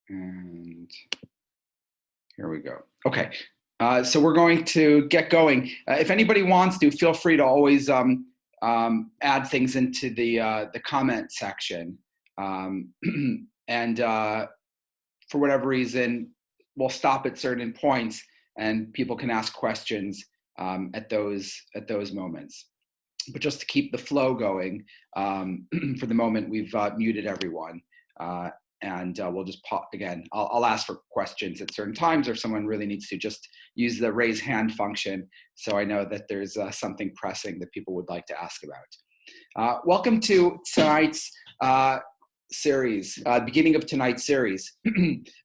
And here we go. Okay, so we're going to get going. If anybody wants to, feel free to always add things into the comment section. And for whatever reason, we'll stop at certain points and people can ask questions at those moments. But just to keep the flow going, for the moment, we've muted everyone. And we'll just again, I'll ask for questions at certain times, or if someone really needs to, just use the raise hand function so I know that there's something pressing that people would like to ask about. Welcome to tonight's series, beginning of tonight's series.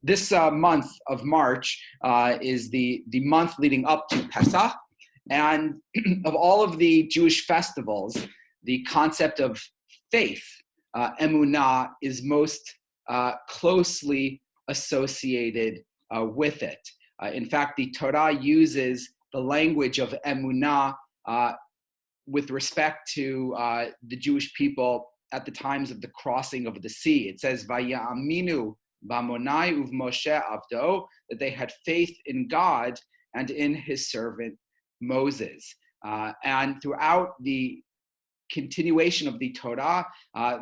This month of March is the month leading up to Pesach. And of all of the Jewish festivals, the concept of faith, emunah, is most closely associated with it. In fact, the Torah uses the language of emunah with respect to the Jewish people at the times of the crossing of the sea. It says, "Vayaminu b'Amonai u'v'Moshe avdo," that they had faith in God and in his servant Moses. And throughout the continuation of the Torah,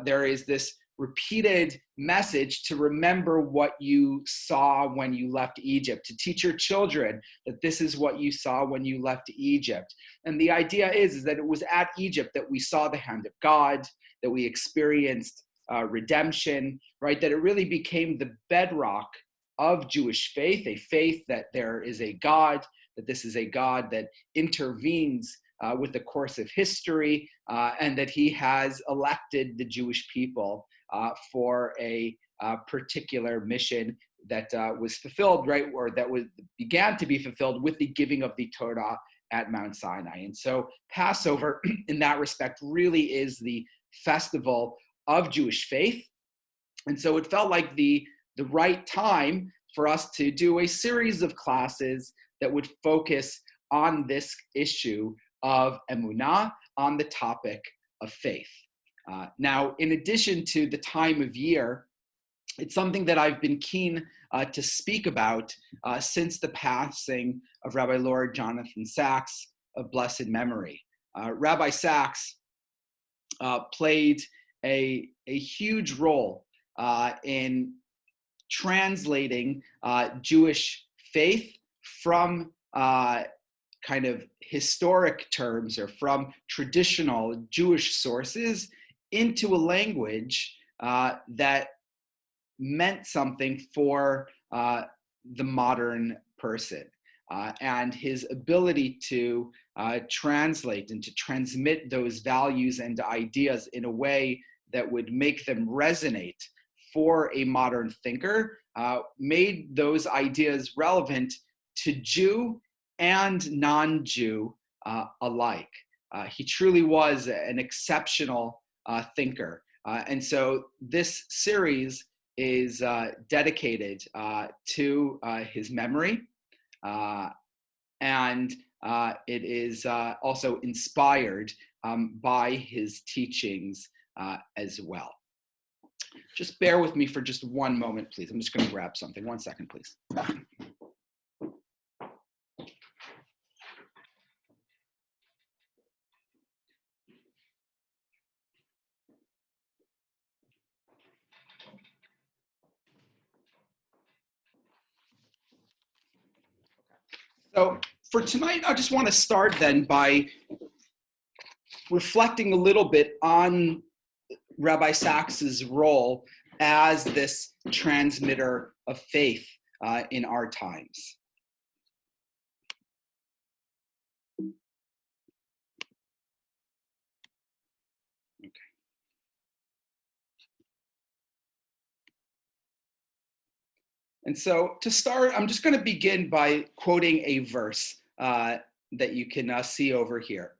there is this repeated message to remember what you saw when you left Egypt, to teach your children that this is what you saw when you left Egypt. And the idea is that it was at Egypt that we saw the hand of God, that we experienced redemption, right? That it really became the bedrock of Jewish faith, a faith that there is a God, that this is a God that intervenes with the course of history, and that he has elected the Jewish people for a particular mission that was fulfilled, right, or that began to be fulfilled with the giving of the Torah at Mount Sinai. And so Passover, in that respect, really is the festival of Jewish faith. And so it felt like the right time for us to do a series of classes that would focus on this issue of emunah, on the topic of faith. Now, in addition to the time of year, it's something that I've been keen to speak about since the passing of Rabbi Lord Jonathan Sacks of blessed memory. Rabbi Sacks played a huge role in translating Jewish faith from kind of historic terms or from traditional Jewish sources into a language that meant something for the modern person. And his ability to translate and to transmit those values and ideas in a way that would make them resonate for a modern thinker made those ideas relevant to Jew and non-Jew alike. He truly was an exceptional thinker. And so this series is dedicated to his memory, and it is also inspired by his teachings as well. Just bear with me for just one moment, please. I'm just going to grab something. 1 second, please. So for tonight, I just want to start then by reflecting a little bit on Rabbi Sacks's role as this transmitter of faith in our times. Okay. And so to start, I'm just going to begin by quoting a verse that you can see over here.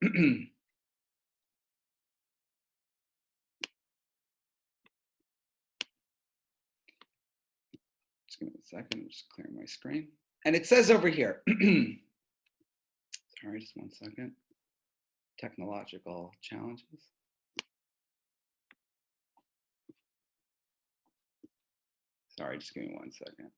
Just give me a second, I'm just clearing my screen. And it says over here, sorry, just 1 second, technological challenges. Sorry, just give me 1 second.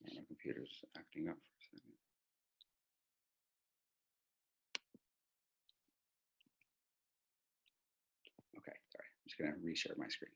My computer's acting up for a second. Okay, sorry. I'm just going to reshare my screen.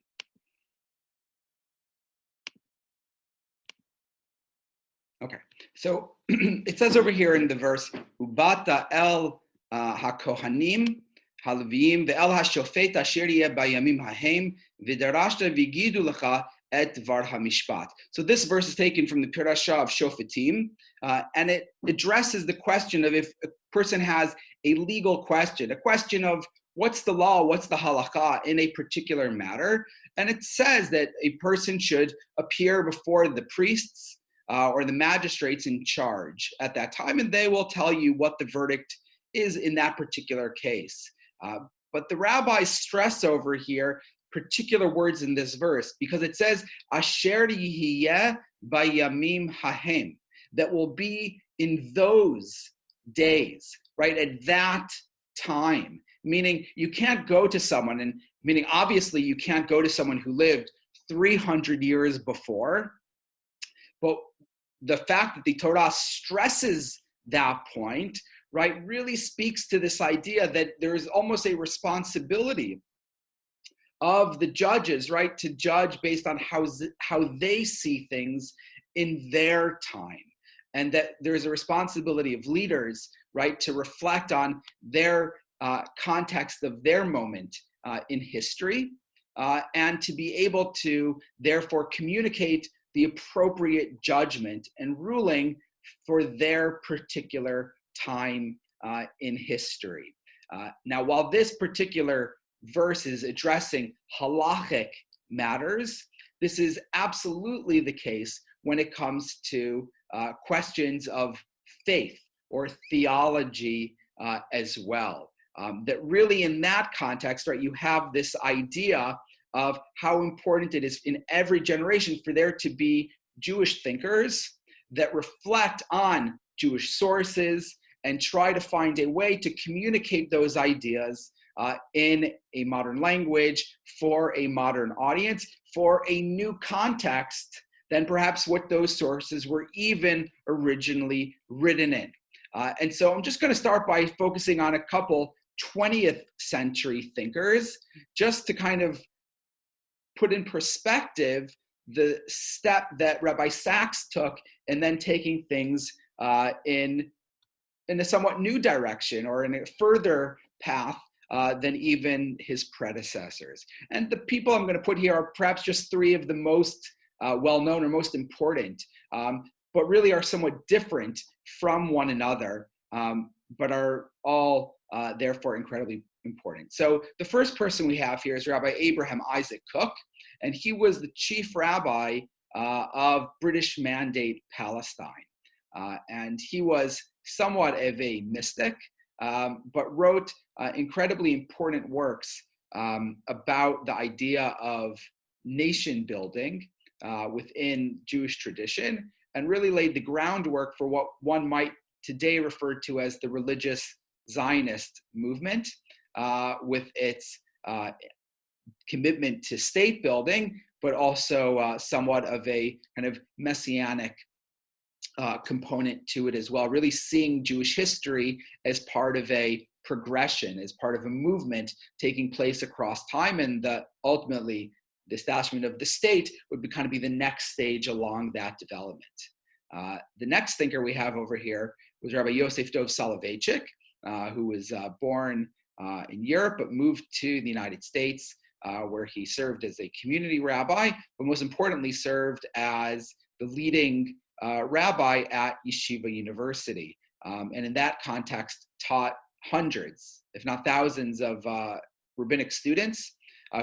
Okay, so it says over here in the verse, Ubata el hakohanim halviim ve'el hashofet asher yeh bayamim hahem v'darashta v'gidu lecha et dvar hamishpat. So this verse is taken from the Parashah of Shofetim, and it addresses the question of if a person has a legal question, a question of what's the law, what's the halakha in a particular matter, and it says that a person should appear before the priests or the magistrates in charge at that time, and they will tell you what the verdict is in that particular case. But the rabbis stress over here particular words in this verse because it says, Asher yihiyeh bayamim hahem, that will be in those days, right, at that time. Meaning you can't go to someone, and meaning obviously you can't go to someone who lived 300 years before, but the fact that the Torah stresses that point, right, really speaks to this idea that there is almost a responsibility of the judges, right, to judge based on how they see things in their time. And that there's a responsibility of leaders, right, to reflect on their context of their moment in history, and to be able to therefore communicate the appropriate judgment and ruling for their particular time in history. Now, while this particular verse is addressing halachic matters, this is absolutely the case when it comes to questions of faith or theology as well. That really in that context, right, you have this idea of how important it is in every generation for there to be Jewish thinkers that reflect on Jewish sources and try to find a way to communicate those ideas in a modern language for a modern audience, for a new context than perhaps what those sources were even originally written in. And so I'm just going to start by focusing on a couple 20th century thinkers, just to kind of put in perspective the step that Rabbi Sacks took and then taking things in a somewhat new direction or in a further path than even his predecessors. And the people I'm going to put here are perhaps just three of the most well-known or most important, but really are somewhat different from one another, but are all therefore incredibly important. So the first person we have here is Rabbi Abraham Isaac Cook, and he was the chief rabbi of British Mandate Palestine. And he was somewhat of a mystic, but wrote incredibly important works about the idea of nation building within Jewish tradition, and really laid the groundwork for what one might today refer to as the religious Zionist movement, with its commitment to state building, but also somewhat of a kind of messianic component to it as well, really seeing Jewish history as part of a progression, as part of a movement taking place across time, and ultimately the establishment of the state would kind of be the next stage along that development. The next thinker we have over here was Rabbi Yosef Dov Soloveitchik, who was born in Europe but moved to the United States, where he served as a community rabbi, but most importantly served as the leading rabbi at Yeshiva University. And in that context taught hundreds, if not thousands, of rabbinic students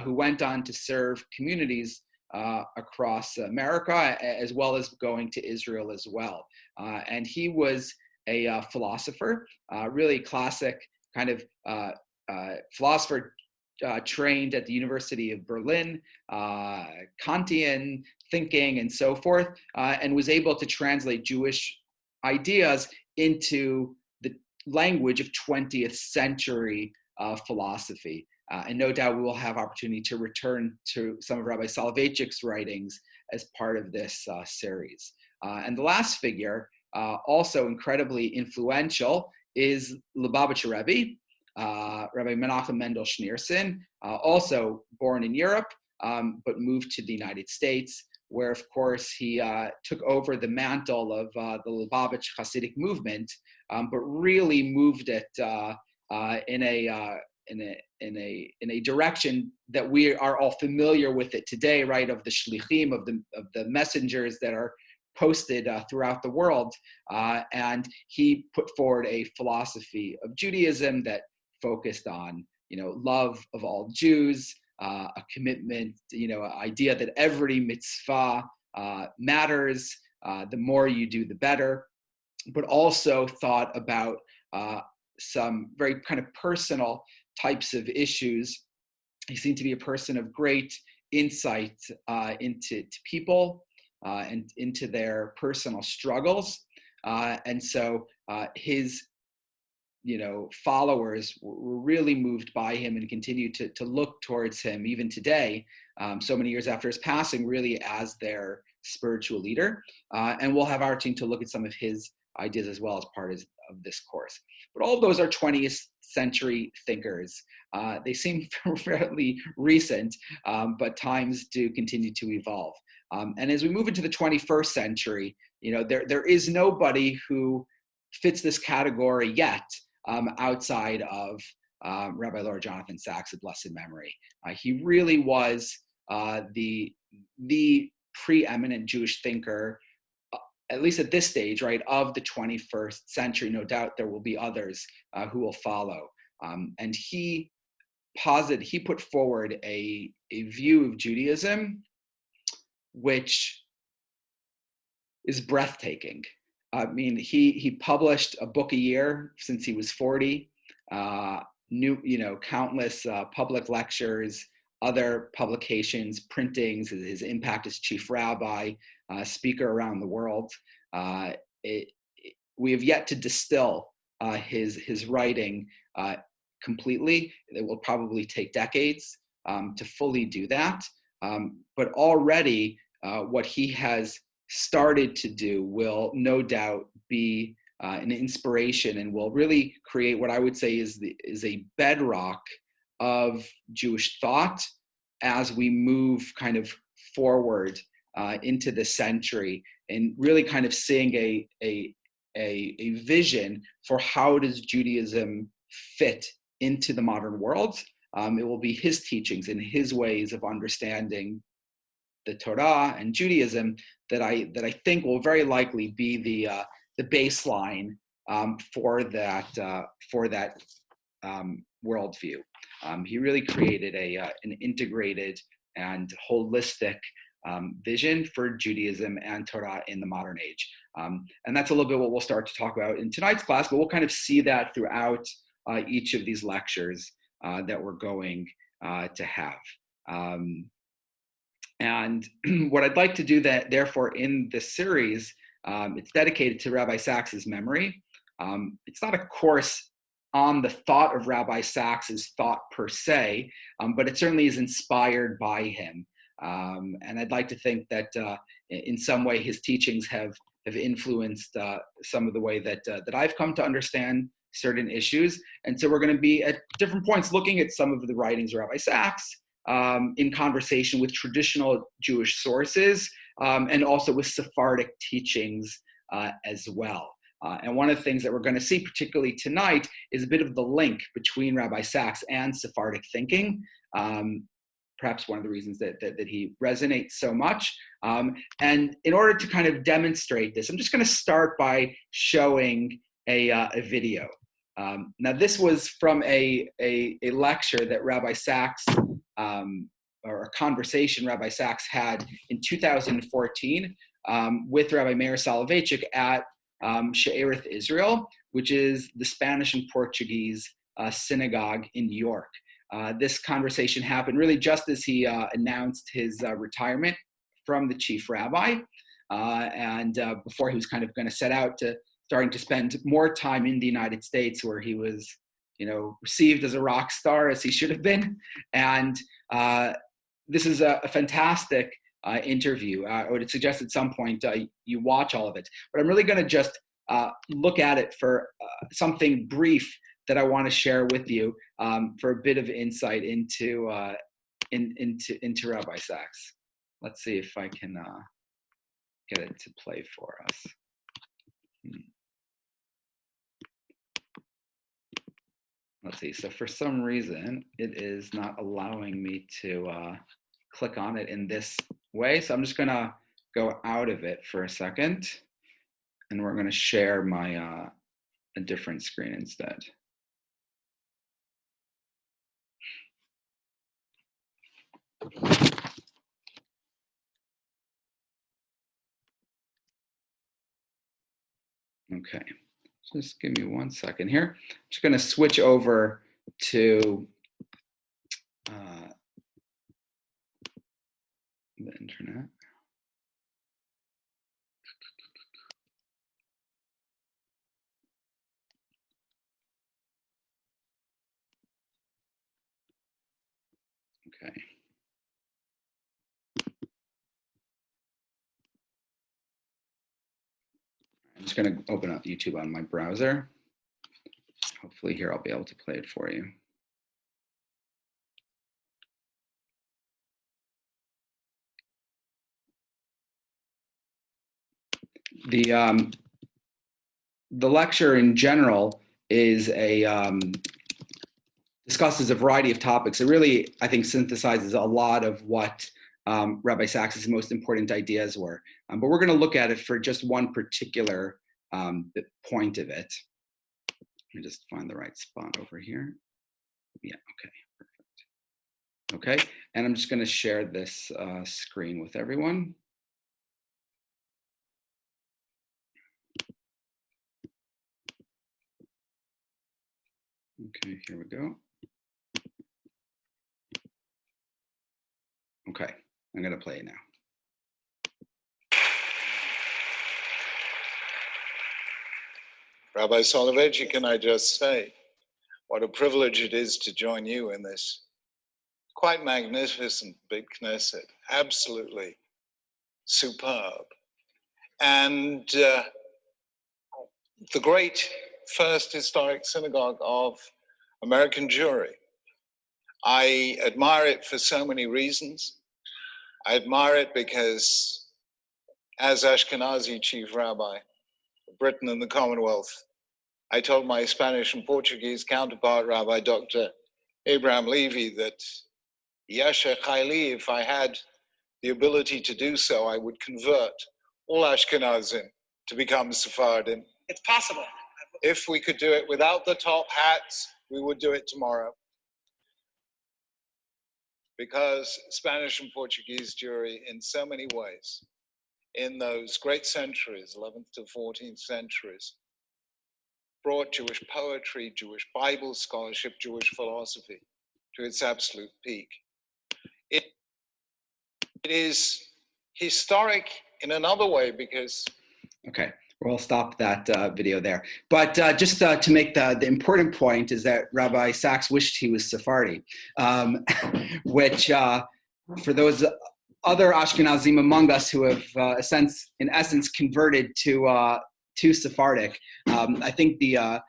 who went on to serve communities across America, as well as going to Israel as well. And he was a philosopher, really classic kind of philosopher trained at the University of Berlin, Kantian thinking and so forth, and was able to translate Jewish ideas into the language of 20th century philosophy. And no doubt we will have opportunity to return to some of Rabbi Soloveitchik's writings as part of this series. And the last figure, also incredibly influential, is Lubavitcher Rebbe, Rabbi Menachem Mendel Schneerson, also born in Europe, but moved to the United States, where, of course, he took over the mantle of the Lubavitch Hasidic movement, but really moved it in a direction that we are all familiar with it today, right? Of the shlichim, of the messengers that are posted throughout the world, and he put forward a philosophy of Judaism that focused on, love of all Jews, a commitment, idea that every mitzvah matters. The more you do, the better. But also thought about some very kind of personal types of issues. He seemed to be a person of great insight into people and into their personal struggles. And so his followers were really moved by him and continue to look towards him even today, so many years after his passing, really as their spiritual leader. And we'll have our team to look at some of his ideas as well as part of this course. But all of those are 20th century thinkers. They seem fairly recent, but times do continue to evolve. And as we move into the 21st century, there is nobody who fits this category yet, outside of Rabbi Lord Jonathan Sacks of blessed memory. He really was the preeminent Jewish thinker, at least at this stage, right, of the 21st century. No doubt there will be others who will follow. And he put forward a view of Judaism which is breathtaking. I mean, he published a book a year since he was 40, countless public lectures, other publications, printings, his impact as chief rabbi, speaker around the world. We have yet to distill his writing completely. It will probably take decades to fully do that. But already what he has started to do will no doubt be an inspiration and will really create what I would say is a bedrock of Jewish thought as we move kind of forward into the century, and really kind of seeing a vision for how does Judaism fit into the modern world. It will be his teachings and his ways of understanding the Torah and Judaism that I think will very likely be the baseline for that worldview. He really created an integrated and holistic vision for Judaism and Torah in the modern age. And that's a little bit what we'll start to talk about in tonight's class, but we'll kind of see that throughout each of these lectures that we're going to have. And what I'd like to do therefore in this series, it's dedicated to Rabbi Sacks's memory. It's not a course on the thought of Rabbi Sacks's thought per se, but it certainly is inspired by him. And I'd like to think that in some way his teachings have influenced some of the way that I've come to understand certain issues. And so we're going to be at different points looking at some of the writings of Rabbi Sacks in conversation with traditional Jewish sources and also with Sephardic teachings as well. And one of the things that we're going to see, particularly tonight, is a bit of the link between Rabbi Sacks and Sephardic thinking. Perhaps one of the reasons that he resonates so much. And in order to kind of demonstrate this, I'm just going to start by showing a video. Now, this was from a lecture that Rabbi Sacks, or a conversation Rabbi Sacks had in 2014 with Rabbi Meir Soloveitchik at She'erith Israel, which is the Spanish and Portuguese synagogue in New York. This conversation happened really just as he announced his retirement from the chief rabbi, and before he was kind of going to set out to starting to spend more time in the United States, where he was, received as a rock star, as he should have been. And this is a fantastic interview. I would suggest at some point you watch all of it. But I'm really going to just look at it for something brief that I want to share with you for a bit of insight into Rabbi Sacks. Let's see if I can get it to play for us. Let's see. So for some reason, it is not allowing me to click on it in this way. So I'm just going to go out of it for a second, and we're going to share my a different screen instead. Okay, just give me 1 second here. I'm just going to switch over to the internet. Okay. I'm just going to open up YouTube on my browser. Hopefully here I'll be able to play it for you. The lecture in general is discusses a variety of topics. It really, I think, synthesizes a lot of what Rabbi Sacks' most important ideas were. But we're going to look at it for just one particular point of it. Let me just find the right spot over here. Yeah, okay, perfect. Okay, and I'm just going to share this screen with everyone. Okay, here we go. Okay, I'm going to play it now. Rabbi Soloveitchik, can I just say what a privilege it is to join you in this quite magnificent big Knesset, absolutely superb. And the great first historic synagogue of American Jewry. I admire it for so many reasons. I admire it because as Ashkenazi chief rabbi of Britain and the Commonwealth, I told my Spanish and Portuguese counterpart, Rabbi Dr. Abraham Levy, that Yasha Chaili, if I had the ability to do so, I would convert all Ashkenazim to become Sephardim. It's possible. If we could do it without the top hats, we would do it tomorrow. Because Spanish and Portuguese Jewry, in so many ways, in those great centuries, 11th to 14th centuries, brought Jewish poetry, Jewish Bible scholarship, Jewish philosophy to its absolute peak. It is historic in another way because... Okay, we'll stop that video there. But just to make the important point is that Rabbi Sacks wished he was Sephardi, which for those other Ashkenazim among us who have, in essence, converted to Sephardic, I think the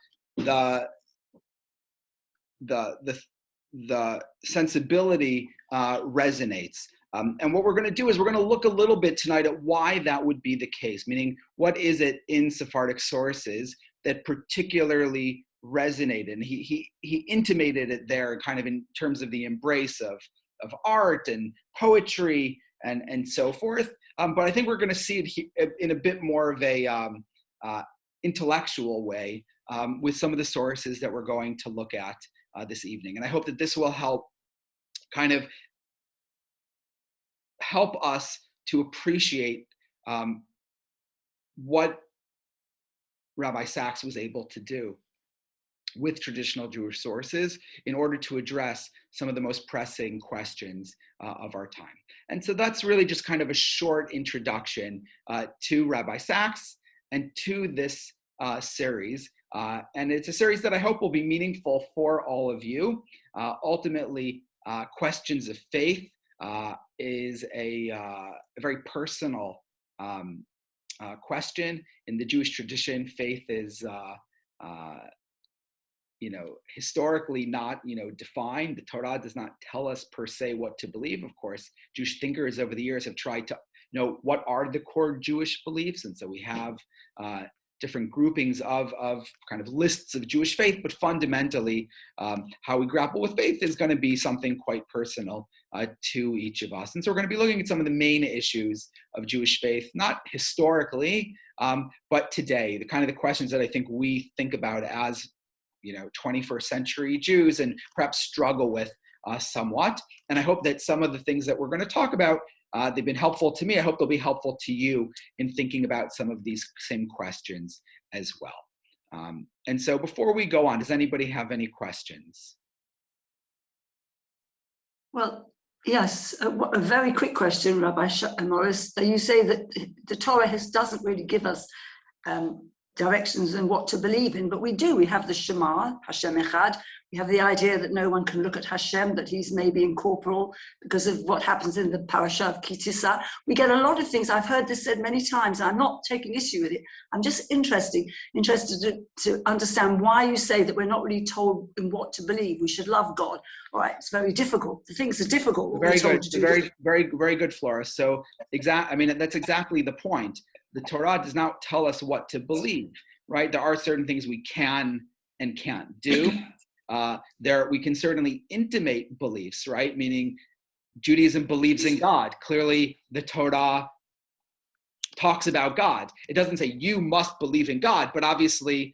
sensibility resonates. And what we're going to do is we're going to look a little bit tonight at why that would be the case, meaning what is it in Sephardic sources that particularly resonated? And he intimated it there kind of in terms of the embrace of art and poetry and so forth. But I think we're going to see it in a bit more of a intellectual way with some of the sources that we're going to look at this evening. And I hope that this will help kind of help us to appreciate what Rabbi Sacks was able to do with traditional Jewish sources in order to address some of the most pressing questions of our time. And so that's really just kind of a short introduction to Rabbi Sacks and to this series. And it's a series that I hope will be meaningful for all of you. Ultimately, questions of faith is a very personal question. In the Jewish tradition, faith is historically not, defined. The Torah does not tell us per se what to believe. Of course, Jewish thinkers over the years have tried to know what are the core Jewish beliefs. And so we have different groupings of kind of lists of Jewish faith, but fundamentally, how we grapple with faith is going to be something quite personal to each of us. And so we're going to be looking at some of the main issues of Jewish faith, not historically, but today, the questions that I think we think about as 21st century Jews and perhaps struggle with somewhat. And I hope that some of the things that we're going to talk about, they've been helpful to me. I hope they'll be helpful to you in thinking about some of these same questions as well. And so before we go on, does anybody have any questions? Well, yes, a very quick question, Rabbi Morris. You say that the Torah doesn't really give us directions and what to believe in, but we do. We have the Shema, Hashem Echad. We have the idea that no one can look at Hashem, that he's maybe incorporeal because of what happens in the parasha of Kitisa. We get a lot of things. I've heard this said many times. I'm not taking issue with it. I'm just interested to understand why you say that we're not really told in what to believe. We should love God. All right, it's very difficult. The things are difficult. Very good. Very good, Flora. So that's exactly the point. The Torah does not tell us what to believe, right? There are certain things we can and can't do. We can certainly intimate beliefs, right? Meaning Judaism believes in God. Clearly, the Torah talks about God. It doesn't say you must believe in God, but obviously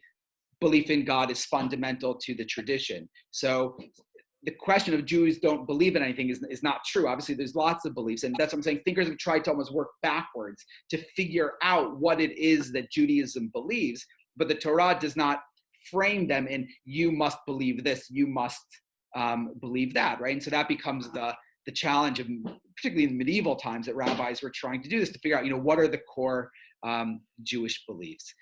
belief in God is fundamental to the tradition. So the question of Jews don't believe in anything is not true. Obviously, there's lots of beliefs, and that's what I'm saying. Thinkers have tried to almost work backwards to figure out what it is that Judaism believes, but the Torah does not frame them in you must believe this, you must believe that, right? And so that becomes the challenge of, particularly in medieval times, that rabbis were trying to do this, to figure out, what are the core Jewish beliefs.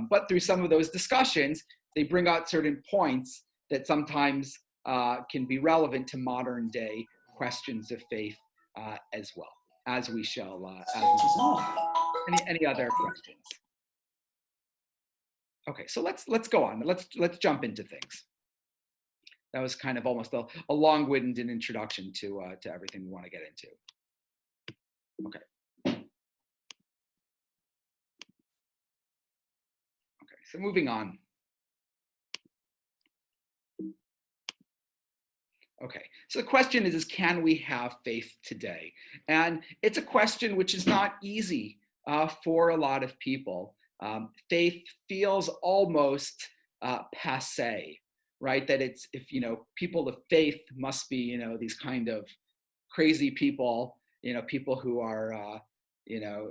But through some of those discussions, they bring out certain points that sometimes can be relevant to modern day questions of faith as well, as we shall. Any other questions? Okay, so let's go on. Let's jump into things. That was kind of almost a long-winded introduction to everything we want to get into. Okay. So moving on. Okay, so the question is can we have faith today? And it's a question which is not easy for a lot of people. Faith feels almost passé, right? That it's, if people of faith must be, these kind of crazy people, people who are,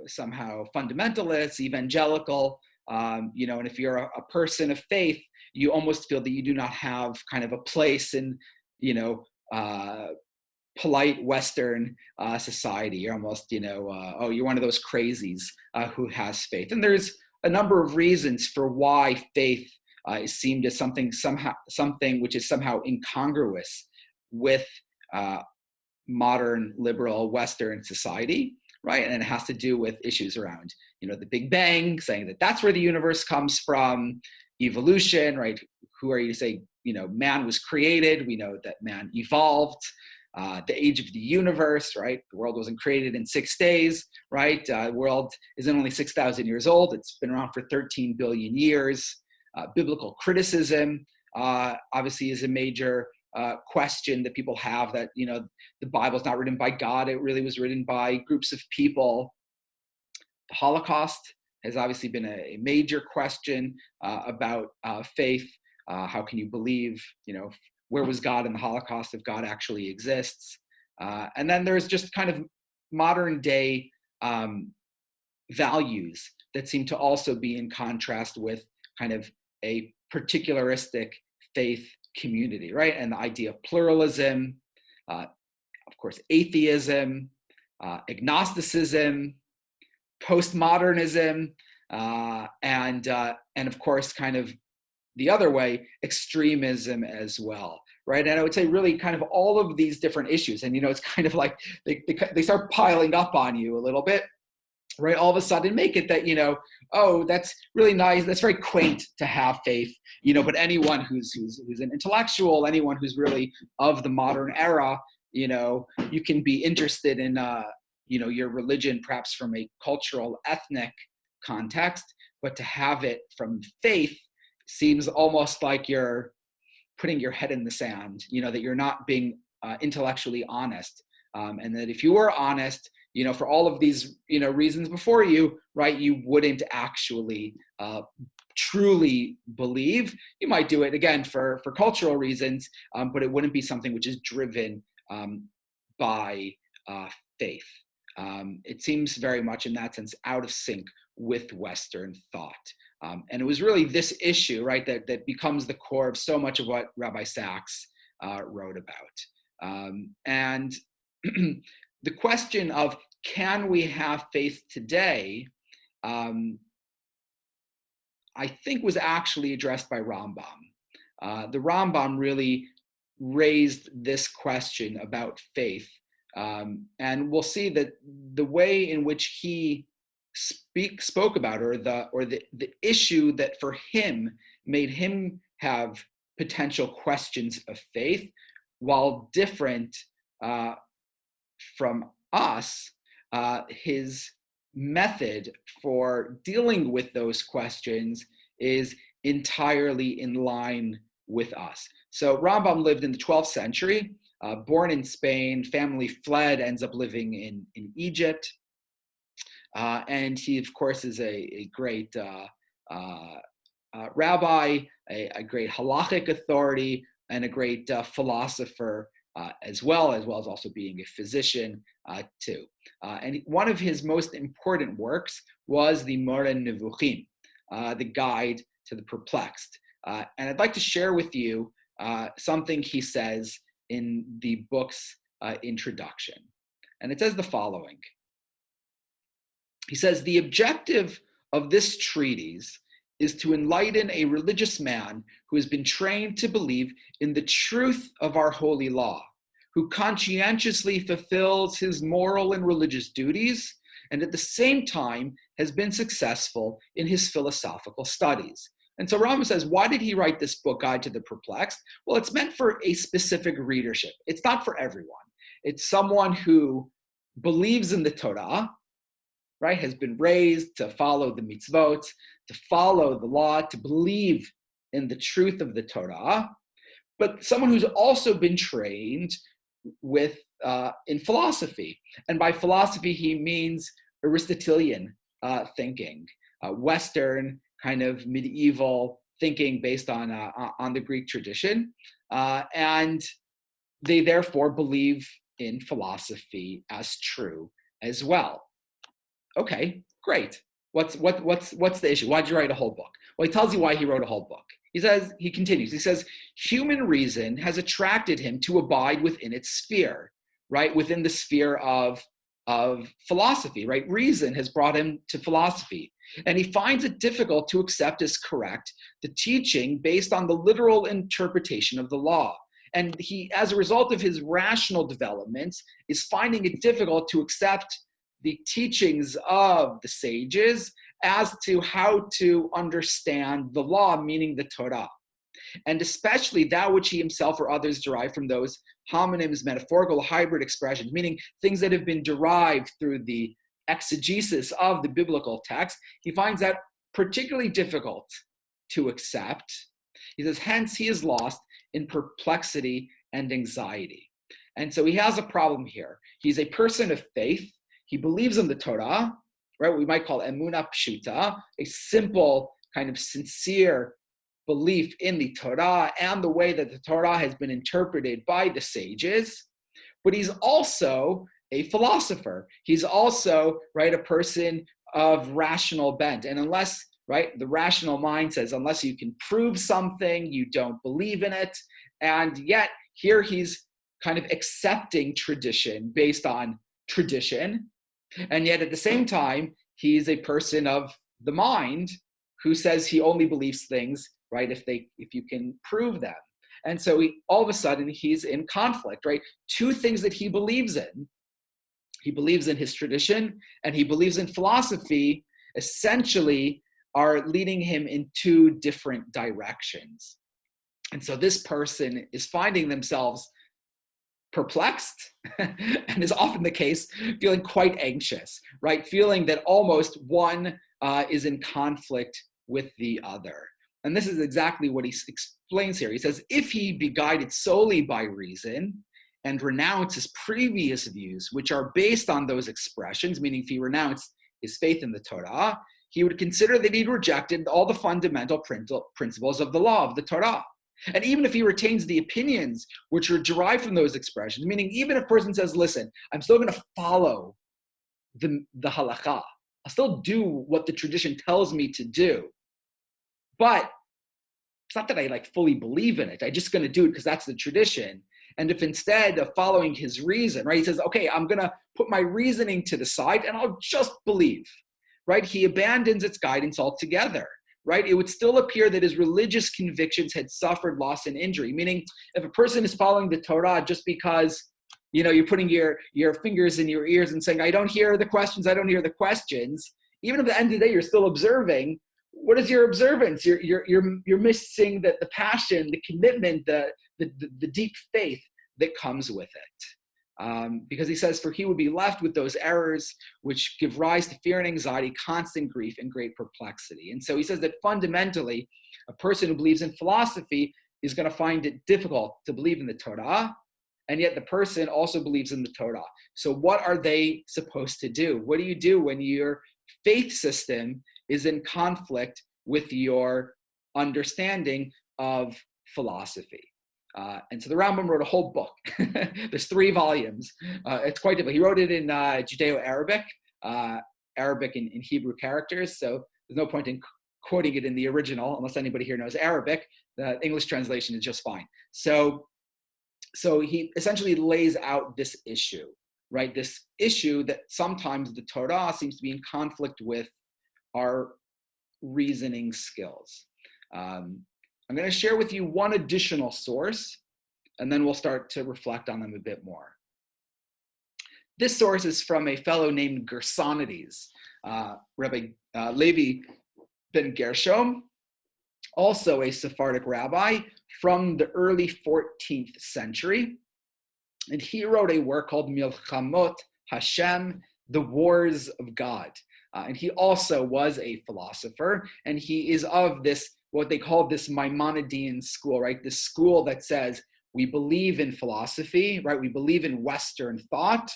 somehow fundamentalists, evangelical, and if you're a person of faith, you almost feel that you do not have kind of a place in, polite Western society. You're almost, you're one of those crazies who has faith. And there's a number of reasons for why faith is seen as something which is somehow incongruous with modern liberal Western society, right? And it has to do with issues around, the Big Bang, saying that that's where the universe comes from, evolution, right? Who are you to say, man was created? We know that man evolved. The age of the universe, right? The world wasn't created in 6 days, right? The world isn't only 6,000 years old. It's been around for 13 billion years. Biblical criticism, obviously, is a major question that people have, that, the Bible's not written by God. It really was written by groups of people. The Holocaust has obviously been a major question about faith. How can you believe, where was God in the Holocaust if God actually exists? And then there's just kind of modern day values that seem to also be in contrast with kind of a particularistic faith community, right? And the idea of pluralism, of course, atheism, agnosticism, postmodernism, and of course, kind of the other way, extremism as well, right? And I would say really kind of all of these different issues, and it's kind of like they start piling up on you a little bit, right? All of a sudden make it that, oh, that's really nice, that's very quaint to have faith, but anyone who's an intellectual, anyone who's really of the modern era, you can be interested in your religion perhaps from a cultural, ethnic context, but to have it from faith seems almost like you're putting your head in the sand, that you're not being intellectually honest. And that if you were honest, for all of these, reasons before you, right, you wouldn't actually truly believe. You might do it, again, for cultural reasons, but it wouldn't be something which is driven by faith. It seems very much in that sense out of sync with Western thought. And it was really this issue, right, that becomes the core of so much of what Rabbi Sacks wrote about. And the question of, can we have faith today, I think was actually addressed by Rambam. The Rambam really raised this question about faith. And we'll see that the way in which he spoke about, or the issue that for him made him have potential questions of faith, while different from us, his method for dealing with those questions is entirely in line with us. So Rambam lived in the 12th century, born in Spain, family fled, ends up living in Egypt. And he, of course, is a great rabbi, a great halachic authority, and a great philosopher as well as also being a physician too. And one of his most important works was the Moreh Nevuchim, the Guide to the Perplexed. And I'd like to share with you something he says in the book's introduction. And it says the following. He says, the objective of this treatise is to enlighten a religious man who has been trained to believe in the truth of our holy law, who conscientiously fulfills his moral and religious duties, and at the same time has been successful in his philosophical studies. And so Rambam says, why did he write this book, Guide to the Perplexed? Well, it's meant for a specific readership. It's not for everyone. It's someone who believes in the Torah, right, has been raised to follow the mitzvot, to follow the law, to believe in the truth of the Torah, but someone who's also been trained with in philosophy. And by philosophy, he means Aristotelian thinking, Western kind of medieval thinking based on the Greek tradition. And they therefore believe in philosophy as true as well. Okay, great. What's the issue? Why'd you write a whole book? Well, he tells you why he wrote a whole book. He continues, he says, human reason has attracted him to abide within its sphere, right? Within the sphere of philosophy, right? Reason has brought him to philosophy. And he finds it difficult to accept as correct the teaching based on the literal interpretation of the law. And he, as a result of his rational developments, is finding it difficult to accept the teachings of the sages as to how to understand the law, meaning the Torah, and especially that which he himself or others derive from those homonyms, metaphorical, hybrid expressions, meaning things that have been derived through the exegesis of the biblical text. He finds that particularly difficult to accept. He says, hence he is lost in perplexity and anxiety. And so he has a problem here. He's a person of faith. He believes in the Torah, right? What we might call emunah pshuta, a simple kind of sincere belief in the Torah and the way that the Torah has been interpreted by the sages. But he's also a philosopher. He's also, right, a person of rational bent. And unless, right, the rational mind says, unless you can prove something, you don't believe in it. And yet here he's kind of accepting tradition based on tradition. And yet at the same time, he's a person of the mind, who says he only believes things, right, if you can prove them. And so all of a sudden he's in conflict, right? Two things that he believes in. He believes in his tradition and he believes in philosophy, essentially are leading him in two different directions. And so this person is finding themselves perplexed, and is often the case, feeling quite anxious, right? Feeling that almost one is in conflict with the other. And this is exactly what he explains here. He says, if he be guided solely by reason and renounce his previous views, which are based on those expressions, meaning if he renounced his faith in the Torah, he would consider that he'd rejected all the fundamental principles of the law of the Torah. And even if he retains the opinions which are derived from those expressions, meaning even if a person says, listen, I'm still going to follow the halakha, I'll still do what the tradition tells me to do, but it's not that I fully believe in it. I'm just going to do it because that's the tradition. And if instead of following his reason, right, he says, okay, I'm going to put my reasoning to the side and I'll just believe, right? He abandons its guidance altogether. Right? It would still appear that his religious convictions had suffered loss and injury. Meaning, if a person is following the Torah just because, you're putting your fingers in your ears and saying, I don't hear the questions, even if at the end of the day you're still observing, what is your observance? You're missing the passion, the commitment, the deep faith that comes with it. Because he says, for he would be left with those errors which give rise to fear and anxiety, constant grief, and great perplexity. And so he says that fundamentally, a person who believes in philosophy is going to find it difficult to believe in the Torah, and yet the person also believes in the Torah. So what are they supposed to do? What do you do when your faith system is in conflict with your understanding of philosophy? And so the Rambam wrote a whole book. There's 3 volumes. It's quite difficult. He wrote it in Judeo-Arabic, Arabic in Hebrew characters. So there's no point in quoting it in the original, unless anybody here knows Arabic. The English translation is just fine. So he essentially lays out this issue, right? This issue that sometimes the Torah seems to be in conflict with our reasoning skills. I'm going to share with you one additional source, and then we'll start to reflect on them a bit more. This source is from a fellow named Gersonides, Rabbi Levi ben Gershom, also a Sephardic rabbi from the early 14th century. And he wrote a work called Milchamot Hashem, the Wars of God. And he also was a philosopher, and he is of this, what they call this Maimonidean school, right? This school that says we believe in philosophy, right? We believe in Western thought,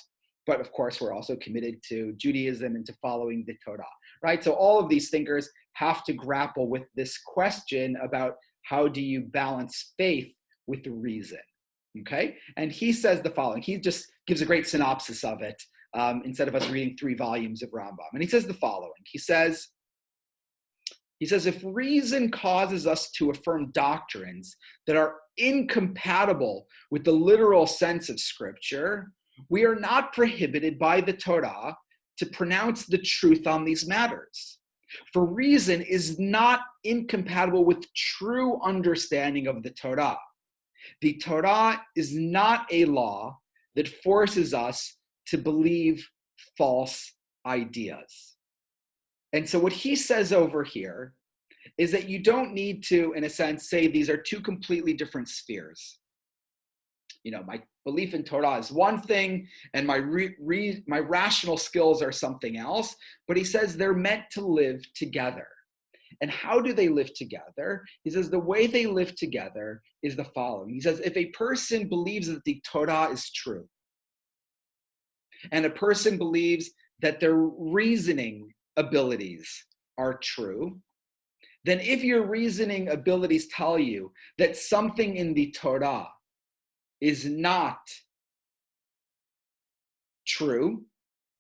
but of course we're also committed to Judaism and to following the Torah, right? So all of these thinkers have to grapple with this question about how do you balance faith with reason, okay? And he says the following. He just gives a great synopsis of it instead of us reading 3 volumes of Rambam. And he says the following. He says, if reason causes us to affirm doctrines that are incompatible with the literal sense of Scripture, we are not prohibited by the Torah to pronounce the truth on these matters. For reason is not incompatible with true understanding of the Torah. The Torah is not a law that forces us to believe false ideas. And so what he says over here is that you don't need to, in a sense, say these are 2 completely different spheres. My belief in Torah is one thing, and my rational skills are something else. But he says they're meant to live together. And how do they live together? He says the way they live together is the following. He says if a person believes that the Torah is true, and a person believes that their reasoning abilities are true, then if your reasoning abilities tell you that something in the Torah is not true,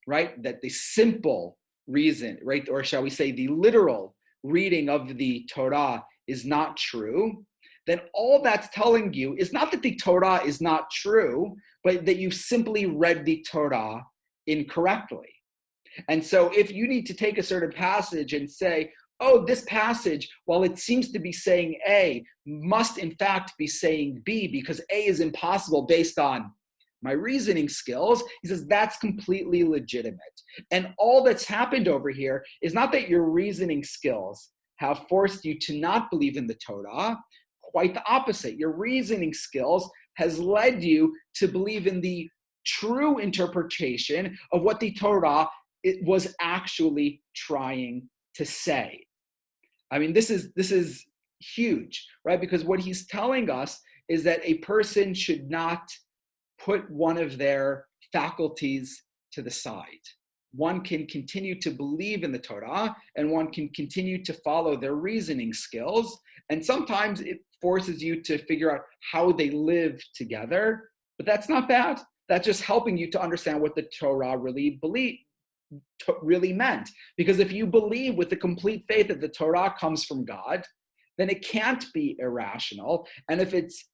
right? That the simple reason, right? Or shall we say the literal reading of the Torah is not true, then all that's telling you is not that the Torah is not true, but that you simply read the Torah incorrectly. And so if you need to take a certain passage and say, oh, this passage, while it seems to be saying A, must in fact be saying B because A is impossible based on my reasoning skills, he says that's completely legitimate. And all that's happened over here is not that your reasoning skills have forced you to not believe in the Torah, quite the opposite. Your reasoning skills has led you to believe in the true interpretation of what the Torah was actually trying to say. I mean, this is huge, right? Because what he's telling us is that a person should not put one of their faculties to the side. One can continue to believe in the Torah, and one can continue to follow their reasoning skills. And sometimes it forces you to figure out how they live together, but that's not bad. That's just helping you to understand what the Torah really meant. Because if you believe with the complete faith that the Torah comes from God, then it can't be irrational. And if it's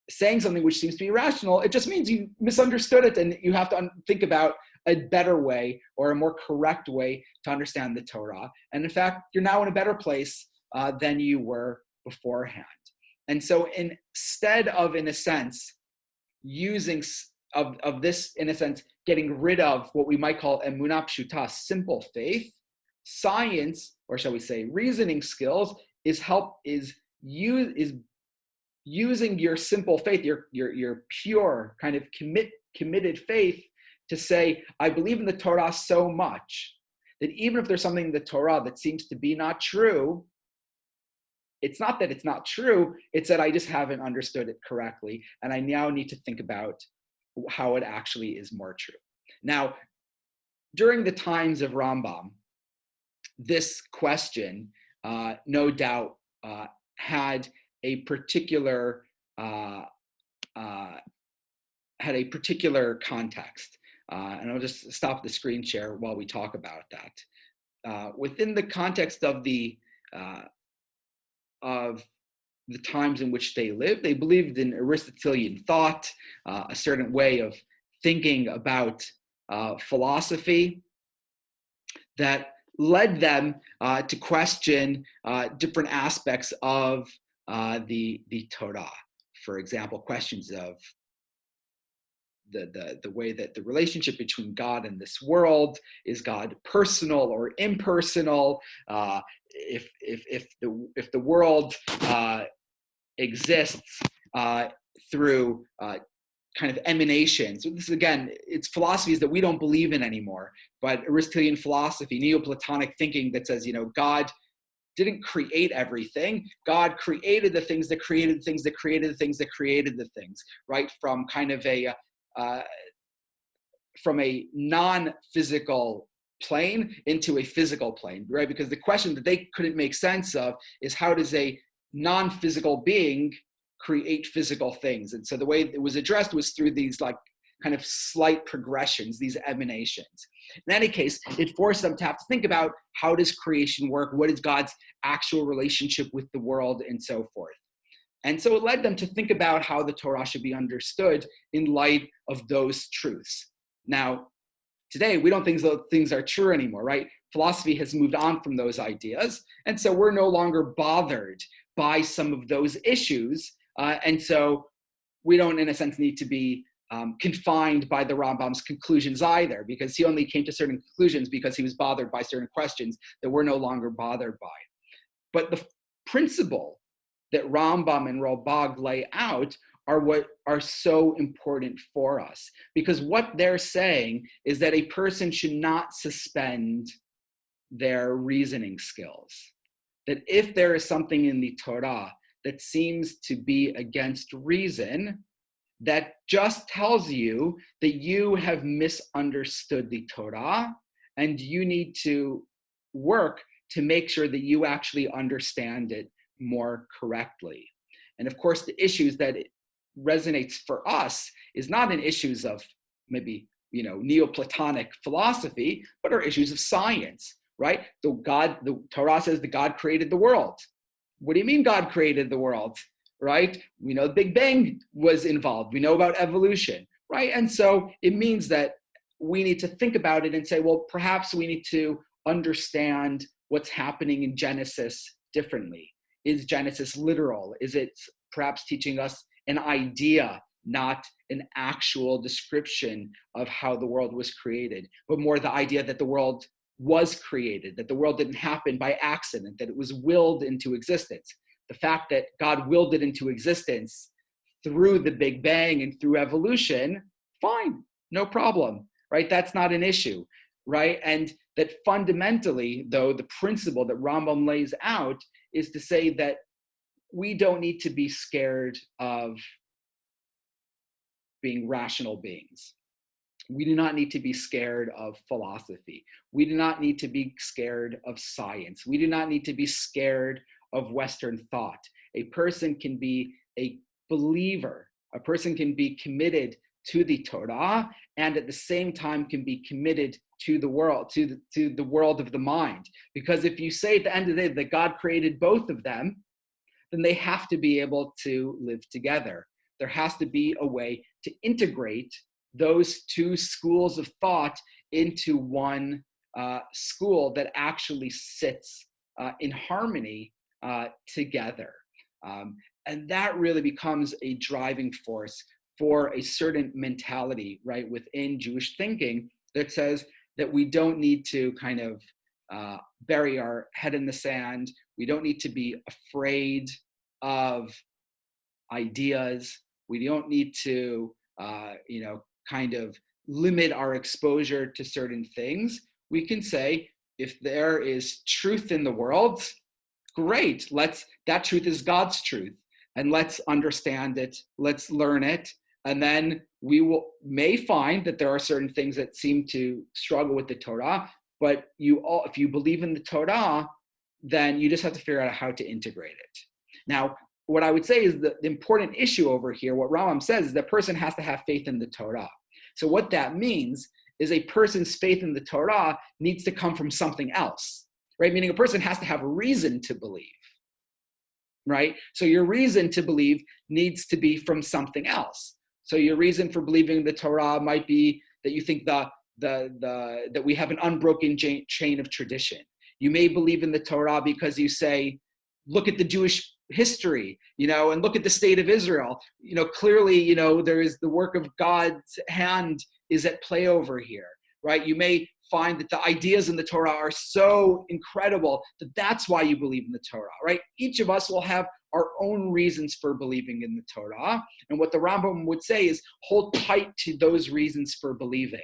saying something which seems to be irrational, it just means you misunderstood it, and you have to think about a better way or a more correct way to understand the Torah. And in fact, you're now in a better place than you were beforehand. And so instead of, in a sense, using of this, in a sense, getting rid of what we might call emunah pshuta, simple faith, science, or shall we say reasoning skills, is using your simple faith, your pure kind of committed faith to say, I believe in the Torah so much that even if there's something in the Torah that seems to be not true, it's not that it's not true, it's that I just haven't understood it correctly, and I now need to think about how it actually is more true. Now, during the times of Rambam, this question, no doubt, had a particular context, and I'll just stop the screen share while we talk about that. Within the context of the times in which they lived, they believed in Aristotelian thought, a certain way of thinking about philosophy that led them to question different aspects of the Torah. For example, questions of the way that the relationship between God and this world, is God personal or impersonal? If the world exists through kind of emanation. So this, again, it's philosophies that we don't believe in anymore, but Aristotelian philosophy, Neoplatonic thinking that says, God didn't create everything. God created the things that created things that created the things that created the things, right? From kind of from a non-physical plane into a physical plane, right? Because the question that they couldn't make sense of is, how does a non-physical being create physical things? And so the way it was addressed was through these like kind of slight progressions, these emanations. In any case, it forced them to have to think about, how does creation work? What is God's actual relationship with the world, and so forth. And so it led them to think about how the Torah should be understood in light of those truths. Now, today, we don't think those things are true anymore, right? Philosophy has moved on from those ideas. And so we're no longer bothered by some of those issues. And so we don't, in a sense, need to be confined by the Rambam's conclusions either, because he only came to certain conclusions because he was bothered by certain questions that we're no longer bothered by. But the principle that Rambam and Ralbag lay out are what are so important for us, because what they're saying is that a person should not suspend their reasoning skills. That if there is something in the Torah that seems to be against reason, that just tells you that you have misunderstood the Torah, and you need to work to make sure that you actually understand it more correctly. And of course, the issues that it resonates for us is not in issues of maybe, Neoplatonic philosophy, but are issues of science, right? The Torah says that God created the world. What do you mean God created the world, right? We know the Big Bang was involved. We know about evolution, right? And so it means that we need to think about it and say, well, perhaps we need to understand what's happening in Genesis differently. Is Genesis literal? Is it perhaps teaching us an idea, not an actual description of how the world was created, but more the idea that the world was created, that the world didn't happen by accident, that it was willed into existence. The fact that God willed it into existence through the Big Bang and through evolution, fine, no problem, right? That's not an issue, right? And that fundamentally, though, the principle that Rambam lays out is to say that we don't need to be scared of being rational beings. We do not need to be scared of philosophy. We do not need to be scared of science. We do not need to be scared of Western thought. A person can be a believer. A person can be committed to the Torah and at the same time can be committed to the world, to the world of the mind. Because if you say at the end of the day that God created both of them, then they have to be able to live together. There has to be a way to integrate those two schools of thought into one school that actually sits in harmony together. And that really becomes a driving force for a certain mentality, right, within Jewish thinking that says that we don't need to kind of bury our head in the sand. We don't need to be afraid of ideas. We don't need to, kind of limit our exposure to certain things. We can say, if there is truth in the world, great. That truth is God's truth, and let's understand it. Let's learn it, and then we may find that there are certain things that seem to struggle with the Torah. But if you believe in the Torah, then you just have to figure out how to integrate it. Now, what I would say is the important issue over here, what Rambam says, is that person has to have faith in the Torah. So what that means is a person's faith in the Torah needs to come from something else, right? Meaning a person has to have a reason to believe, right? So your reason to believe needs to be from something else. So your reason for believing the Torah might be that you think that we have an unbroken chain of tradition. You may believe in the Torah because you say, look at the Jewish history, and look at the state of Israel. Clearly, there is the work of God's hand is at play over here, right? You may find that the ideas in the Torah are so incredible that that's why you believe in the Torah, right? Each of us will have our own reasons for believing in the Torah. And what the Rambam would say is hold tight to those reasons for believing.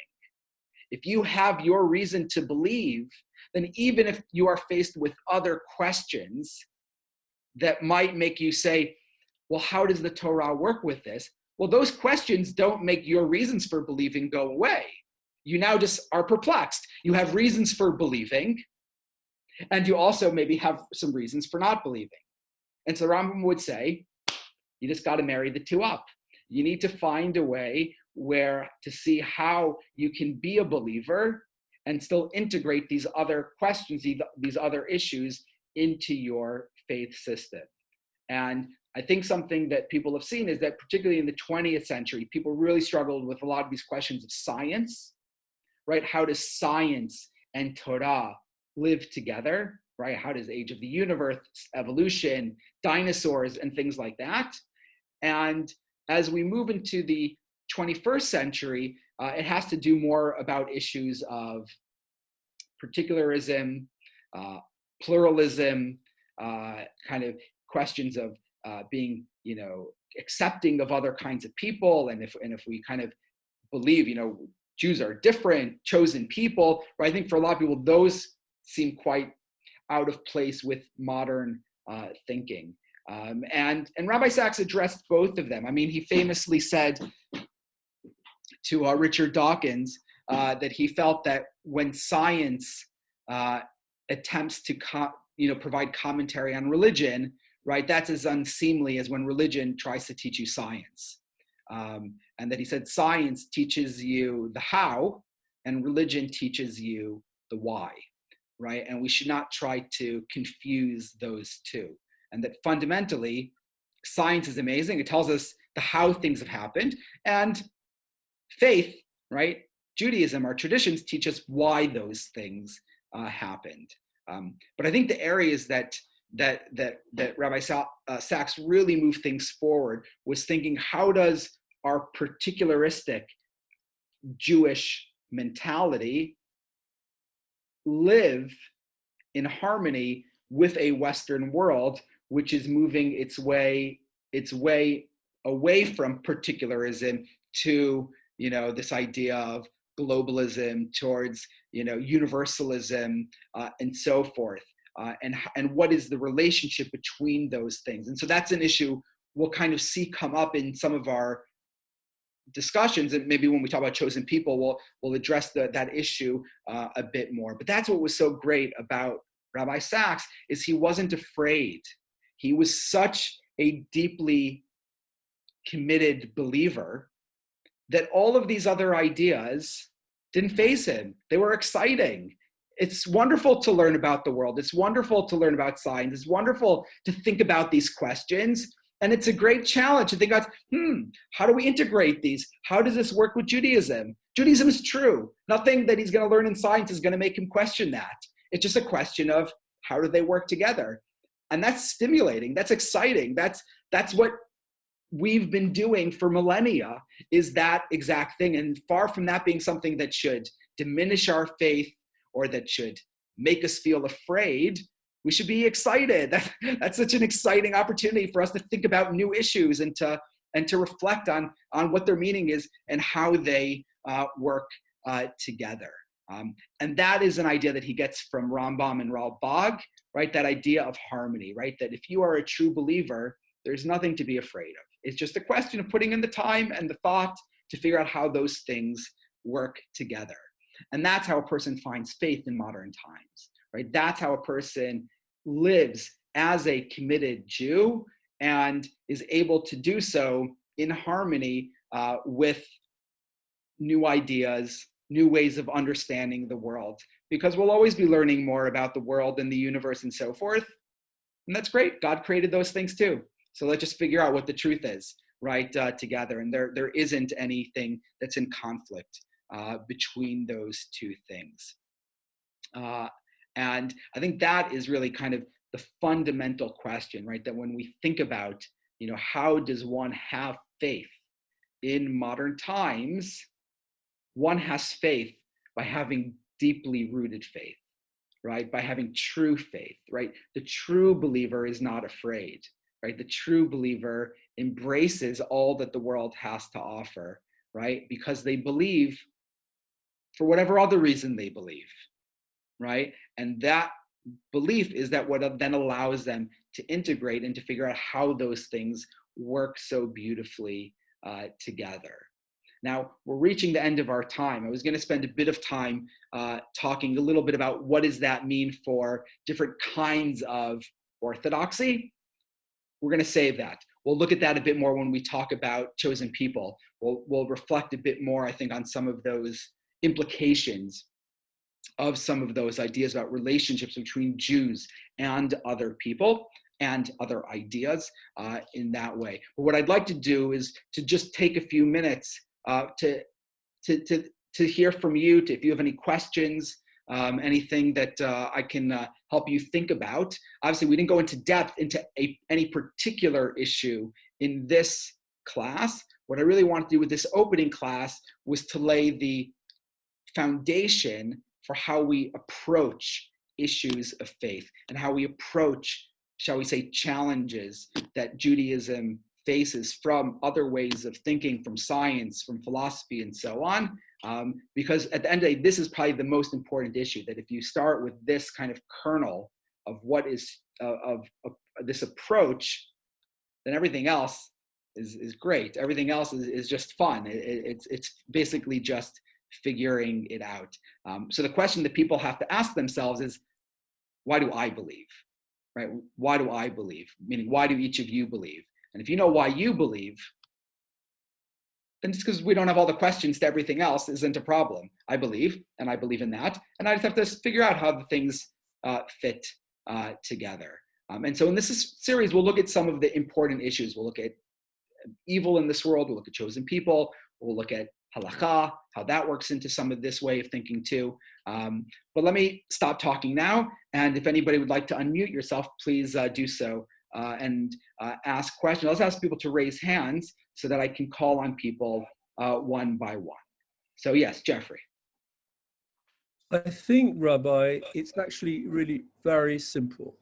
If you have your reason to believe, then even if you are faced with other questions that might make you say, well, how does the Torah work with this? Well, those questions don't make your reasons for believing go away. You now just are perplexed. You have reasons for believing, and you also maybe have some reasons for not believing. And so Rambam would say, you just got to marry the two up. You need to find a way to see how you can be a believer and still integrate these other questions, these other issues into your faith system. And I think something that people have seen is that particularly in the 20th century, people really struggled with a lot of these questions of science, right? How does science and Torah live together, right? How does age of the universe, evolution, dinosaurs, and things like that? And as we move into the 21st century, it has to do more about issues of particularism, pluralism, kind of questions of being, accepting of other kinds of people, and if we kind of believe, Jews are different, chosen people, right? I think for a lot of people, those seem quite out of place with modern thinking. And Rabbi Sacks addressed both of them. I mean, he famously said to Richard Dawkins that he felt that when science attempts to provide commentary on religion, right, that's as unseemly as when religion tries to teach you science. And that he said science teaches you the how, and religion teaches you the why, right? And we should not try to confuse those two. And that fundamentally, science is amazing. It tells us the how things have happened. And faith, right, Judaism, our traditions teach us why those things happened. But I think the areas that Rabbi Sacks really moved things forward was thinking, how does our particularistic Jewish mentality live in harmony with a Western world which is moving its way away from particularism to, this idea of globalism, towards, universalism, and so forth. And what is the relationship between those things? And so that's an issue we'll kind of see come up in some of our discussions, and maybe when we talk about chosen people, we'll address that issue a bit more. But that's what was so great about Rabbi Sacks, is he wasn't afraid. He was such a deeply committed believer that all of these other ideas didn't faze him. They were exciting. It's wonderful to learn about the world. It's wonderful to learn about science. It's wonderful to think about these questions. And it's a great challenge to think about, how do we integrate these? How does this work with Judaism? Judaism is true. Nothing that he's going to learn in science is going to make him question that. It's just a question of how do they work together? And that's stimulating. That's exciting. That's what we've been doing for millennia, is that exact thing. And far from that being something that should diminish our faith or that should make us feel afraid, we should be excited. That's such an exciting opportunity for us to think about new issues and to reflect on what their meaning is and how they work together. And that is an idea that he gets from Rambam and Ralbag, right? That idea of harmony, right? That if you are a true believer, there's nothing to be afraid of. It's just a question of putting in the time and the thought to figure out how those things work together. And that's how a person finds faith in modern times, right? That's how a person lives as a committed Jew and is able to do so in harmony with new ideas, new ways of understanding the world, because we'll always be learning more about the world and the universe and so forth. And that's great. God created those things too. So let's just figure out what the truth is, right, together. And there isn't anything that's in conflict between those two things. And I think that is really kind of the fundamental question, right? That when we think about, how does one have faith in modern times, one has faith by having deeply rooted faith, right? By having true faith, right? The true believer is not afraid, right? The true believer embraces all that the world has to offer, right? Because they believe for whatever other reason they believe, right? And that belief is that what then allows them to integrate and to figure out how those things work so beautifully together. Now, we're reaching the end of our time. I was going to spend a bit of time talking a little bit about what does that mean for different kinds of orthodoxy. We're going to save that. We'll look at that a bit more when we talk about chosen people. We'll reflect a bit more, I think, on some of those implications of some of those ideas about relationships between Jews and other people and other ideas in that way. But what I'd like to do is to just take a few minutes to hear from you, if you have any questions, anything that I can help you think about. Obviously, we didn't go into depth into any particular issue in this class. What I really wanted to do with this opening class was to lay the foundation for how we approach issues of faith and how we approach, shall we say, challenges that Judaism faces from other ways of thinking, from science, from philosophy, and so on. Because at the end of the day, this is probably the most important issue, that if you start with this kind of kernel of what is of this approach, then everything else is great. Everything else is just fun. It's basically just figuring it out. So the question that people have to ask themselves is, why do I believe? Right? Why do I believe? Meaning, why do each of you believe? And if you know why you believe, then just because we don't have all the questions to everything else isn't a problem. I believe, and I believe in that, and I just have to figure out how the things fit together. And so in this series, we'll look at some of the important issues. We'll look at evil in this world. We'll look at chosen people. We'll look at halakha, how that works into some of this way of thinking too. But let me stop talking now. And if anybody would like to unmute yourself, please do so and ask questions. Let's ask people to raise hands so that I can call on people one by one. So yes, Jeffrey. I think, Rabbi, it's actually really very simple.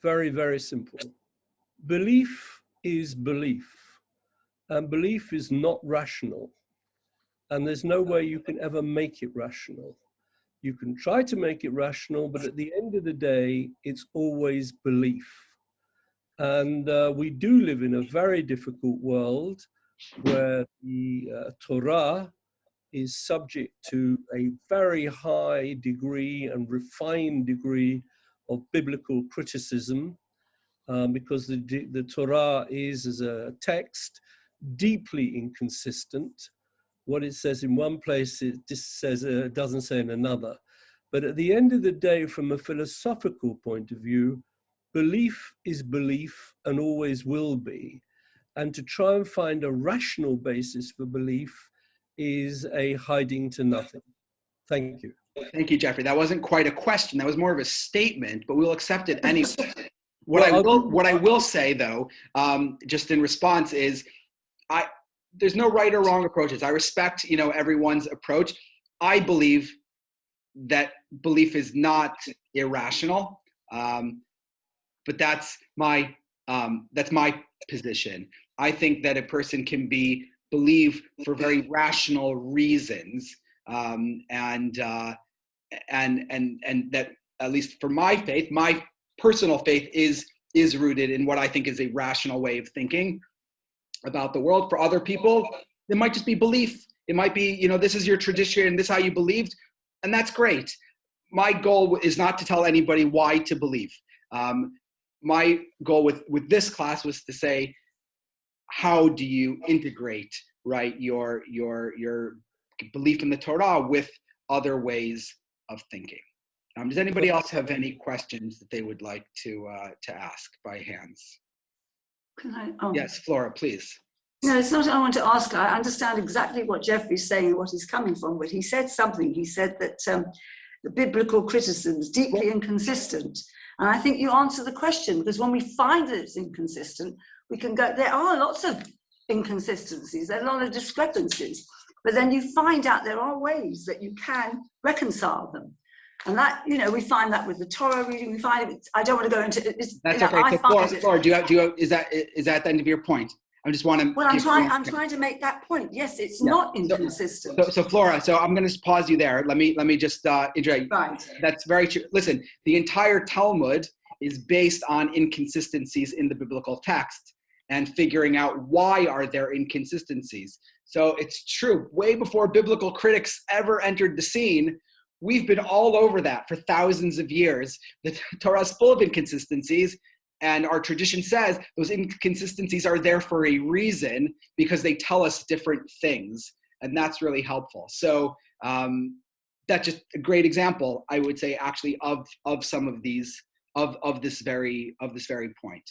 Very, very simple. Belief is belief, and belief is not rational. And there's no way you can ever make it rational. You can try to make it rational, but at the end of the day, it's always belief. And we do live in a very difficult world where the Torah is subject to a very high degree and refined degree of biblical criticism, because the Torah is, as a text, deeply inconsistent. What it says in one place, it just says, doesn't say in another. But at the end of the day, from a philosophical point of view, belief is belief and always will be. And to try and find a rational basis for belief is a hiding to nothing. Thank you. Thank you, Jeffrey. That wasn't quite a question. That was more of a statement, but we'll accept it anyway. What I will say, though, just in response, is there's no right or wrong approaches. I respect, everyone's approach. I believe that belief is not irrational, but that's my position. I think that a person can believe for very rational reasons, and that, at least for my faith, my personal faith is rooted in what I think is a rational way of thinking about the world. For other people, it might just be belief. It might be, this is your tradition and this is how you believed, and that's great. My goal is not to tell anybody why to believe. My goal with this class was to say, how do you integrate, right, your belief in the Torah with other ways of thinking? Does anybody else have any questions that they would like to ask by hands? Can I? Oh. Yes, Flora, please. No, it's not. I want to ask. I understand exactly what Jeffrey's saying and what he's coming from, but he said something. He said that the biblical criticism is deeply inconsistent. And I think you answer the question, because when we find that it's inconsistent, we can go, there are lots of inconsistencies, there are a lot of discrepancies, but then you find out there are ways that you can reconcile them. And that, we find that with the Torah reading, we find it, I don't want to go into it. That's okay. So Flora, is that the end of your point? I just want to. Well, I'm trying to make that point. Yes, it's not inconsistent. So Flora, I'm going to pause you there. Let me just interject. Right. That's very true. Listen, the entire Talmud is based on inconsistencies in the biblical text and figuring out why are there inconsistencies. So it's true. Way before biblical critics ever entered the scene, we've been all over that for thousands of years. The Torah is full of inconsistencies. And our tradition says those inconsistencies are there for a reason, because they tell us different things. And that's really helpful. So that's just a great example, I would say, actually, of some of these, of this very point.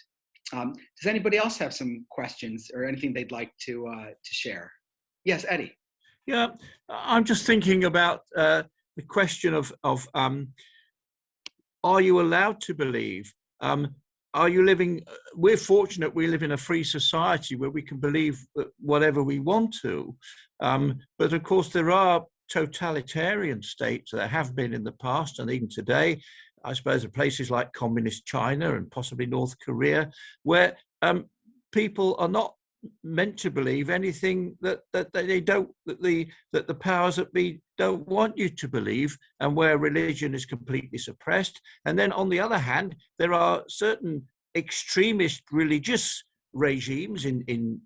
Does anybody else have some questions or anything they'd like to share? Yes, Eddie. Yeah, I'm just thinking about the question of are you allowed to believe? Are you living? We're fortunate we live in a free society where we can believe whatever we want to. But of course, there are totalitarian states that have been in the past and even today, I suppose, in places like communist China and possibly North Korea, where people are not meant to believe anything that they don't, that the powers that be don't want you to believe, and where religion is completely suppressed. And then on the other hand, there are certain extremist religious regimes in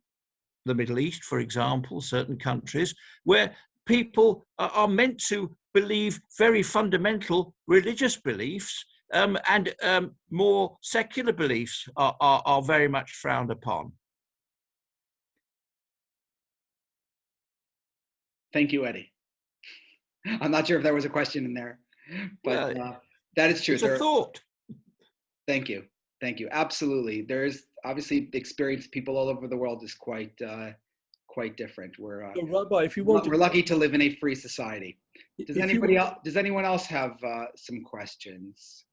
the Middle East, for example, certain countries where people are meant to believe very fundamental religious beliefs, and more secular beliefs are very much frowned upon. Thank you, Eddie. I'm not sure if there was a question in there, but that is true. It's a thought. Thank you. Thank you. Absolutely. There's obviously the experience of people all over the world is quite quite different. We're So, Rabbi, if you want we're lucky to live in a free society. Does anyone else have some questions?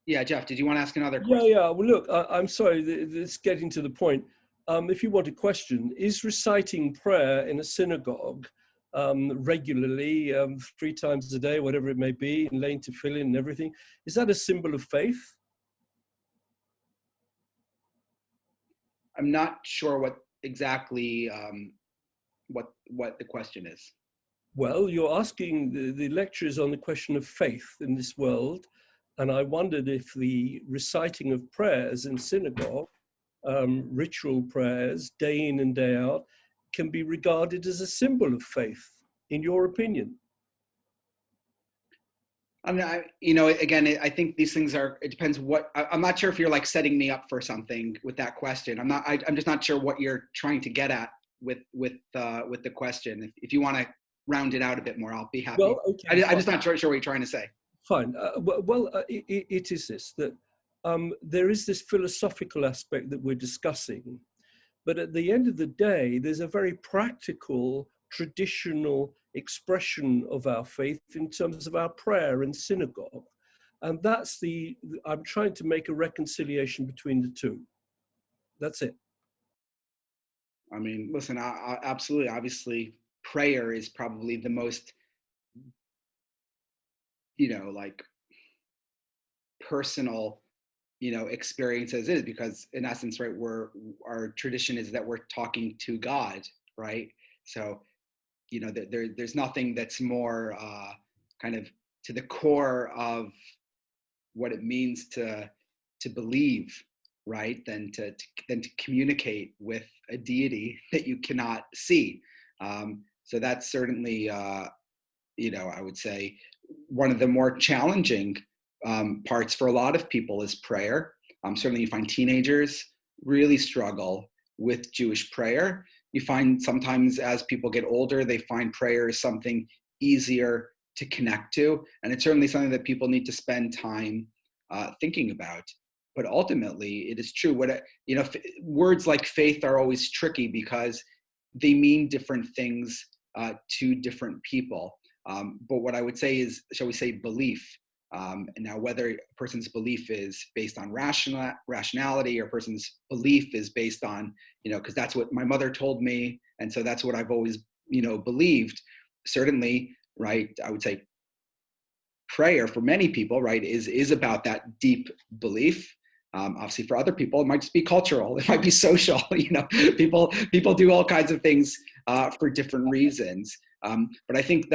Yeah, Jeff, did you want to ask another question? Yeah. Well, look, I'm sorry, it's getting to the point. If you want a question, is reciting prayer in a synagogue regularly, 3 times a day, whatever it may be, and laying tefillin and everything, is that a symbol of faith? I'm not sure what exactly what the question is. Well, you're asking the lecturers on the question of faith in this world, and I wondered if the reciting of prayers in synagogue, ritual prayers, day in and day out, can be regarded as a symbol of faith, in your opinion. I mean, again, I think these things it depends I'm not sure if you're like setting me up for something with that question. I'm just not sure what you're trying to get at with the question. If you want to round it out a bit more, I'll be happy. Well, okay, I'm just not sure what you're trying to say. Fine. It is this, that there is this philosophical aspect that we're discussing, but at the end of the day, there's a very practical, traditional expression of our faith in terms of our prayer in synagogue. And I'm trying to make a reconciliation between the two. That's it. I mean, listen, absolutely. Obviously, prayer is probably the most, like personal, experience as is, because in essence, right, our tradition is that we're talking to God, right? So, there's nothing that's more kind of to the core of what it means to believe, right, than to communicate with a deity that you cannot see. So that's certainly, I would say, one of the more challenging parts for a lot of people is prayer. Certainly you find teenagers really struggle with Jewish prayer. You find sometimes as people get older, they find prayer is something easier to connect to. And it's certainly something that people need to spend time thinking about. But ultimately, it is true. Words like faith are always tricky because they mean different things to different people. But what I would say is, shall we say, belief. And now whether a person's belief is based on rationality or a person's belief is based on, because that's what my mother told me. And so that's what I've always, believed. Certainly, right, I would say prayer for many people, right, is about that deep belief. Obviously for other people, it might just be cultural. It might be social, people do all kinds of things for different reasons. But I think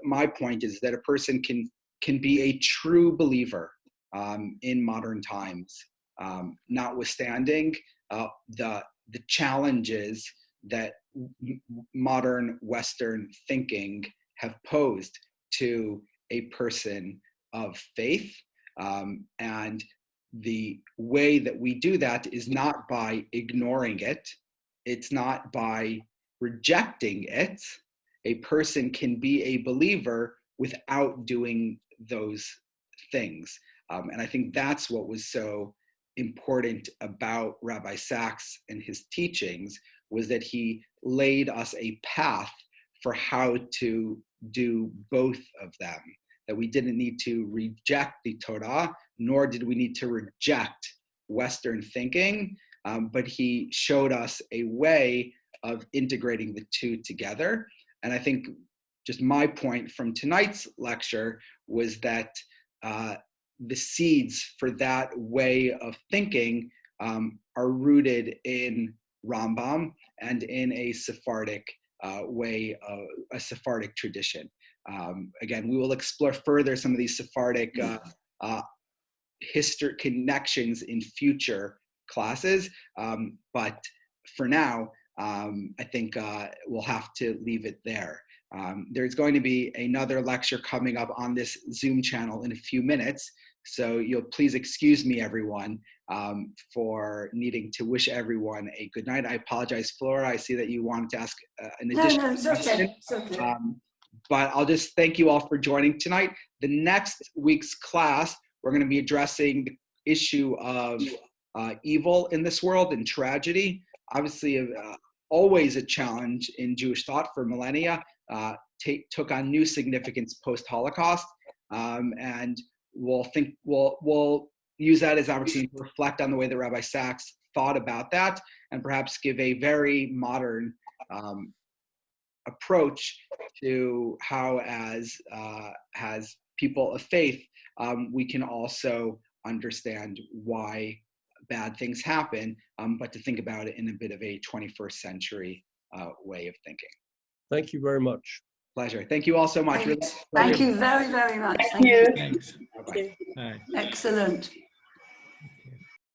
my point is that a person can be a true believer in modern times, notwithstanding the challenges that modern Western thinking have posed to a person of faith. And the way that we do that is not by ignoring it. It's not by rejecting it. A person can be a believer without doing those things. And I think that's what was so important about Rabbi Sacks and his teachings, was that he laid us a path for how to do both of them. That we didn't need to reject the Torah, nor did we need to reject Western thinking, but he showed us a way of integrating the two together. And I think just my point from tonight's lecture was that the seeds for that way of thinking are rooted in Rambam and in a Sephardic way, a Sephardic tradition. Again, we will explore further some of these Sephardic history connections in future classes. But for now, I think we'll have to leave it there. There's going to be another lecture coming up on this Zoom channel in a few minutes. So you'll please excuse me, everyone, for needing to wish everyone a good night. I apologize, Flora. I see that you wanted to ask an additional question. It's okay. But I'll just thank you all for joining tonight. The next week's class, we're going to be addressing the issue of evil in this world and tragedy. obviously always a challenge in Jewish thought for millennia, took on new significance post-Holocaust, and we'll use that as an opportunity to reflect on the way that Rabbi Sacks thought about that, and perhaps give a very modern approach to how, as people of faith, we can also understand why bad things happen, but to think about it in a bit of a 21st century way of thinking. Thank you very much. Pleasure. Thank you all so much. Thank you very, very much. Thank you. Thanks. Bye-bye. Bye. Excellent.